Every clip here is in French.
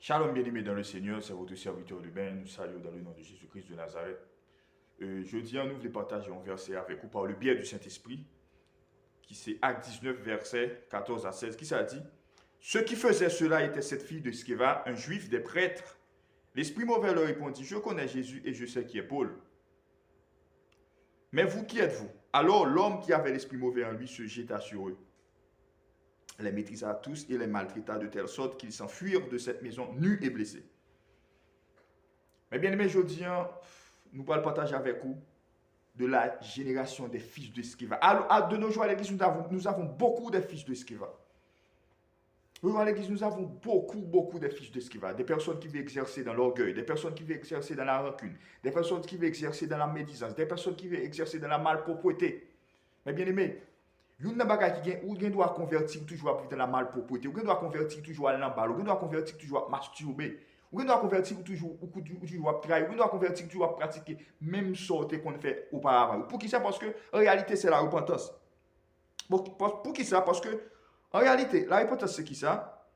Shalom bien-aimés dans le Seigneur, c'est votre serviteur de Ben, nous saluons dans le nom de Jésus-Christ de Nazareth. Jeudi, nous voulons partager un verset avec vous par le biais du Saint-Esprit, qui c'est Acte 19, verset 14 à 16, qui ça dit: ce qui faisait cela était cette fille de Sceva, un juif des prêtres. L'esprit mauvais leur répondit: je connais Jésus et je sais qui est Paul. Mais vous, qui êtes-vous? Alors l'homme qui avait l'esprit mauvais en lui se jeta sur eux, les maîtrisa tous et les maltraita de telle sorte qu'ils s'enfuirent de cette maison nus et blessés. Mais bien aimé, je dis, nous allons partager avec vous de la génération des fils de Sceva. De nos jours à l'église, nous avons beaucoup de fils de Sceva. À l'église, nous avons beaucoup de fils de Sceva. Des personnes qui veulent exercer dans l'orgueil, des personnes qui veulent exercer dans la rancune, des personnes qui veulent exercer dans la médisance, des personnes qui veulent exercer dans la malpropreté. Mais bien aimé, il y a une bagage qui ou doit convertir toujours dans la malpropreté, ou doit convertir toujours à l'embal, ou doit convertir toujours à masturber, ou doit convertir toujours à trahir, ou doit convertir toujours à pratiquer même sorte qu'on fait auparavant. Pour qui ça? Parce que en réalité c'est la repentance. Pour qui ça? Parce que en réalité la repentance c'est qui ça?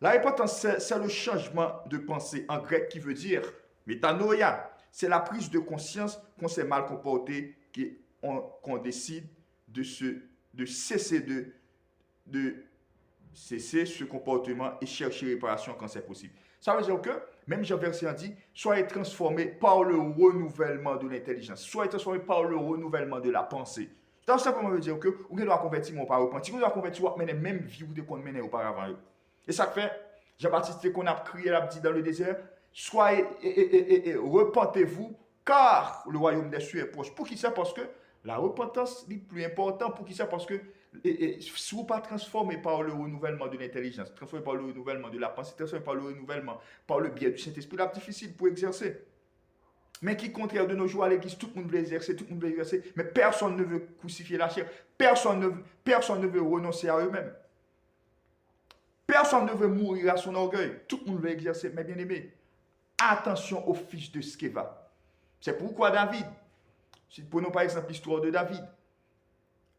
La repentance c'est le changement de pensée en grec qui veut dire métanoïa. C'est la prise de conscience qu'on s'est mal comporté, qu'on décide de cesser cesser ce comportement et chercher réparation quand c'est possible. Ça veut dire que, même Jean verset dit, soyez transformés par le renouvellement de l'intelligence, soyez transformés par le renouvellement de la pensée. Ça simplement veut dire que vous devez convertir mon par repentir, vous devez convertir la même vie que vous menez auparavant. Et ça fait, Jean-Baptiste qu'on a crié l'a dit dans le désert, soyez et repentez-vous, car le royaume des cieux est proche. Pour qui ça? Parce que la repentance est plus importante. Pour qui ça? Parce que si vous pas transformé par le renouvellement de l'intelligence, transformé par le renouvellement de la pensée, transformé par le renouvellement, par le biais du Saint-Esprit, c'est difficile pour exercer. Mais qui contraire de nos jours à l'église, tout le monde veut exercer, mais personne ne veut crucifier la chair, personne ne veut renoncer à eux-mêmes. Personne ne veut mourir à son orgueil, tout le monde veut exercer. Mais bien aimé, attention aux fils de Sceva. C'est pourquoi David, si prenons par exemple l'histoire de David,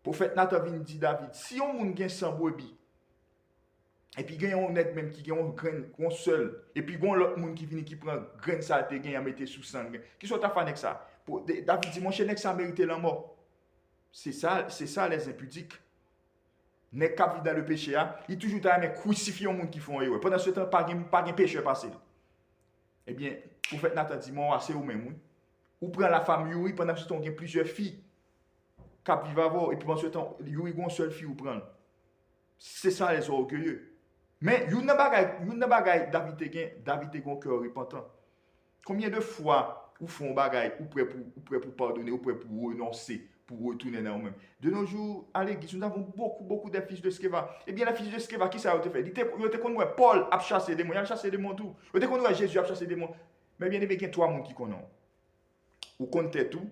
prophète Nathan vient dit David, si on moun gen 100 brebis, et puis gen yon net même qui gen un grain seul, et puis gon l'autre moun qui vient qui prend grain saleté gen a mettre sous sang, qui sont ta avec ça? David dit mon cher, nek ça mérité la mort. C'est ça les impudiques. Nek qui vit dans le péché, il toujours ta mais crucifier un monde qui font erreur. Pendant ce temps pas gen pécheur passé. Eh bien, prophète Nathan dit mon c'est ou même. Ou prend la femme Yuri pendant ce temps il y a plusieurs filles qui vivent avant et puis pendant ce temps Yuri a une seule fille ou prendre. C'est ça les orgueilleux. Mais il y a bagay David a un cœur repentant. Combien de fois ou font bagay ou prêt pour pardonner ou prêt pour renoncer, pour retourner dans eux-mêmes. De nos jours à l'église nous avons beaucoup de fils de Sceva. Eh bien les fils de Sceva qui ça a été fait? Il était connu Paul a chassé des démons, il a chassé des démons tout. Il était connu Jésus a chassé des démons. Mais bien aimé, il y a trois monde qui connaissent. Ou comptez tout,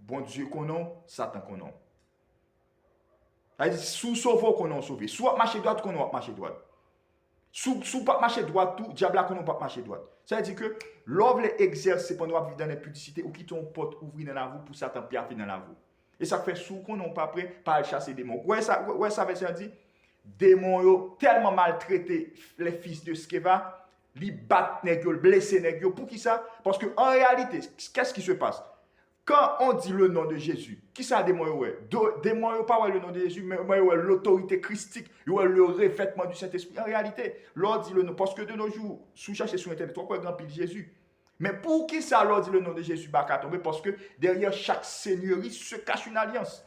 bon Dieu connaît, Satan connaît. C'est-à-dire, sous sauveur connaît sauvé. Soit marcher droite, connaît marcher droite. Sous pas marcher droite, tout, diable connaît pas marcher droite. Ça veut dire que l'homme exerce pendant vivre dans l'impudicité ou qui ton porte ouvrir dans la vous pour Satan piaffer dans la vous. Et ça fait sous qu'on n'est pas prêt par chasser des démons. Ouais, ça veut dire, démons tellement maltraité les fils de Sceva. Li bat nèg yo, blessé nèg yo. Pour qui ça? Parce que en réalité, qu'est-ce qui se passe? Quand on dit le nom de Jésus, qui ça démon yo? Démon yo pas le nom de Jésus, mais l'autorité christique, le revêtement du Saint-Esprit. En réalité, l'on dit le nom parce que de nos jours, sous chercher sur internet, on peut grand pile Jésus. Mais pour qui ça l'on dit le nom de Jésus baka tomber? Parce que derrière chaque seigneurie se cache une alliance.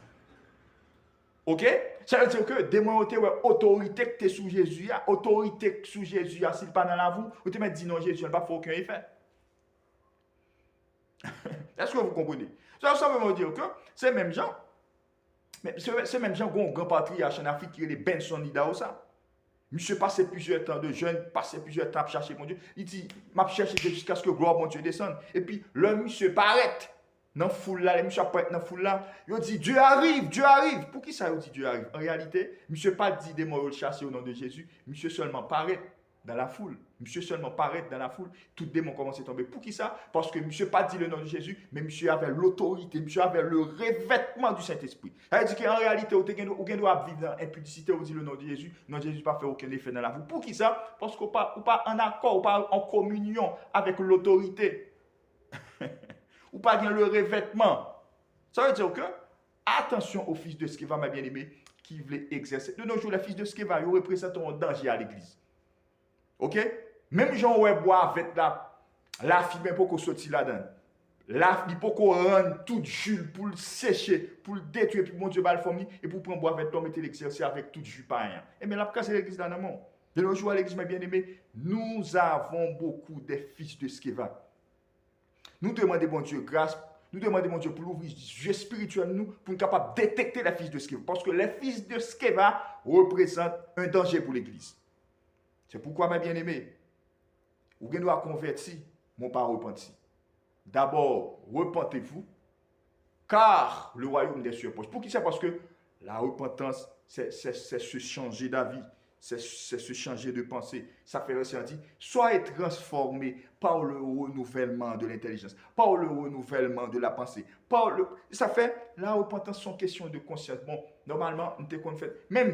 OK? Ça veut dire que démon autorité que tu es sous Jésus, autorité sous Jésus, s'il pas dans la vous, ou tu me dis non, Jésus n'a pas fait aucun effet. Est-ce que vous comprenez? Ça veut dire que ces mêmes gens, ces mêmes gens qui ont un grand patriarche en Afrique qui est les Benson Idahosa. Monsieur passé plusieurs temps de jeûne, passé plusieurs temps à chercher mon Dieu. Il dit, m'a cherché jusqu'à ce que gloire mon Dieu descende. Et puis, le monsieur paraît. Dans foule là, les monsieur apparaît dans foule là, il dit Dieu arrive, Dieu arrive. Pour qui ça il dit Dieu arrive? En réalité, monsieur pas dit des mots chassés au nom de Jésus, monsieur seulement paraît dans la foule. Monsieur seulement paraît dans la foule, tout démon commence à tomber. Pour qui ça? Parce que monsieur pas dit le nom de Jésus, mais monsieur avait l'autorité, monsieur avait le revêtement du Saint-Esprit. Ça veut dire qu'en réalité, vous doit vivre dans l'impudicité, vous dit le nom de Jésus, le nom de Jésus pas fait aucun effet dans la foule. Pour qui ça? Parce qu'on pas en accord, ou pas en communion avec l'autorité. Ou pas bien le revêtement. Ça veut dire que, attention aux fils de Sceva, ma bien-aimée, qui voulait exercer. De nos jours, les fils de Sceva, ils représentent un danger à l'église. Ok? Même Jean ouais bois avec la fille, pour qu'on sorti là-dedans. La fille, pour qu'on rende tout jus pour le sécher, pour le détruire, puis mon Dieu va le former, et pour prendre bois avec toi, mettre l'exercice avec tout jus païen. Et bien là, c'est l'église dans le monde. De nos jours, à l'église, mes bien-aimés, nous avons beaucoup de fils de Sceva. Nous demandons, bon Dieu, grâce. Nous demandons, mon Dieu, pour l'ouvrir les yeux spirituels, nous, pour nous capables de détecter les fils de Sceva. Parce que les fils de Sceva représentent un danger pour l'église. C'est pourquoi, mes bien-aimés, vous devez convertir, mon pas repenti. D'abord, repentez-vous, car le royaume des cieux approche. Pour qui c'est? Parce que la repentance, c'est se changer d'avis, c'est se changer de pensée. Ça fait ressentir. Soyez transformé par le renouvellement de l'intelligence, par le renouvellement de la pensée. Ça fait, la repentance, sont question de conscience. Bon, normalement, on te fait, même